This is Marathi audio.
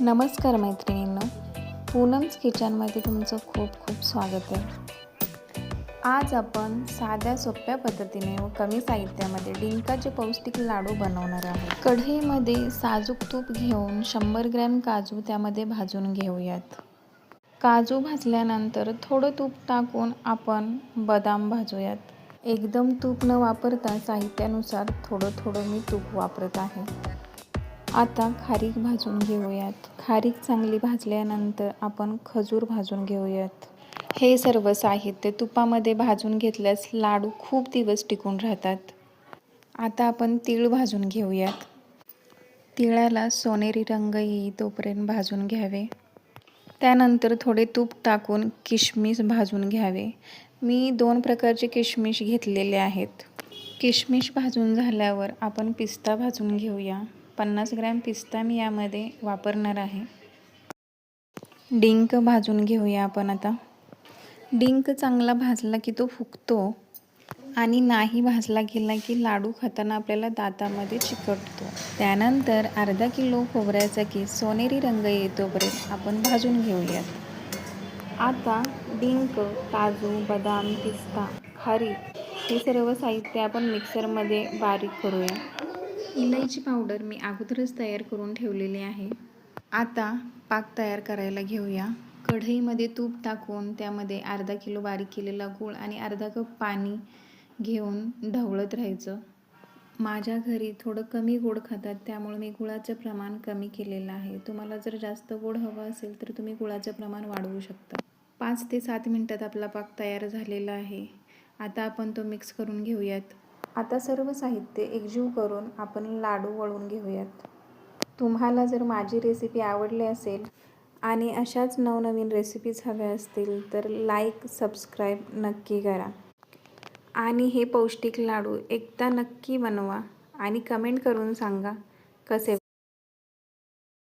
नमस्कार मैत्रिणींनो, पूनम्स किचनमध्ये तुमचं खूप खूप स्वागत आहे। आज आपण साध्या सोप्या पद्धतीने व कमी साहित्यामध्ये डिंकाचे पौष्टिक लाडू बनवणार आहोत। कढईमध्ये साजूक तूप घेऊन 100 ग्रॅम काजू त्यामध्ये भाजून घेऊयात। काजू भाजल्यानंतर थोडं तूप टाकून आपण बदाम भाजूयात। एकदम तूप न वापरता साहित्यानुसार थोडं थोडं मी तूप वापरत आहे। आता खारीक भाजून घेऊयात। खारीक चांगली भाजल्यानंतर आपण खजूर भाजून घेऊयात। हे सर्व साहित्य तुपामध्ये भाजून घेतल्यास लाडू खूप दिवस टिकून राहतात। आता आपण तीळ भाजून घेऊयात। तिळाला सोनेरी रंग येई तोपर्यंत भाजून घ्यावे। त्यानंतर थोडे तूप टाकून किशमिश भाजून घ्यावे। मी 2 प्रकारचे किशमिश घेतलेले आहेत। किशमिश भाजून झाल्यावर आपण पिस्ता भाजून घेऊया। 50 ग्रॅम पिस्ता मी यामध्ये वापरणार आहे। डिंक भाजून घेऊया आपण आता। डिंक चांगला भाजला की तो फुगतो आणि नाही भाजला गेला की लाडू खाताना आपल्याला दातामध्ये चिकटतो। त्यानंतर अर्धा किलो खोबऱ्याचा किस सोनेरी रंग येतोपर्यंत आपण भाजून घेऊयात। आता डिंक, काजू, बदाम, पिस्ता, खारीक हे सर्व साहित्य आपण मिक्सरमध्ये बारीक करूया। इलायची पावडर मी अगोदरच तयार करून ठेवलेली आहे। आता पाक तयार करायला घेऊया। कढईमध्ये तूप टाकून त्यामध्ये अर्धा किलो बारीक केलेला गूळ आणि अर्धा कप पाणी घेऊन ढवळत राहायचं। माझ्या घरी थोडं कमी गोड खातात त्यामुळे मी गुळाचं प्रमाण कमी केलेलं आहे। तुम्हाला जर जास्त गोड हवं असेल तर तुम्ही गुळाचं प्रमाण वाढवू शकता। 5 ते 7 मिनिटात आपला पाक तयार झालेला आहे। आता आपण तो मिक्स करून घेऊयात। आता सर्व साहित्य एकजीव करून आपण लाडू वळून घेऊयात। तुम्हाला जर माझी रेसिपी आवडली असेल आणि अशाच नवनवीन रेसिपीज हव्या असतील तर लाईक, सबस्क्राईब नक्की करा। आणि हे पौष्टिक लाडू एकदा नक्की बनवा आणि कमेंट करून सांगा कसे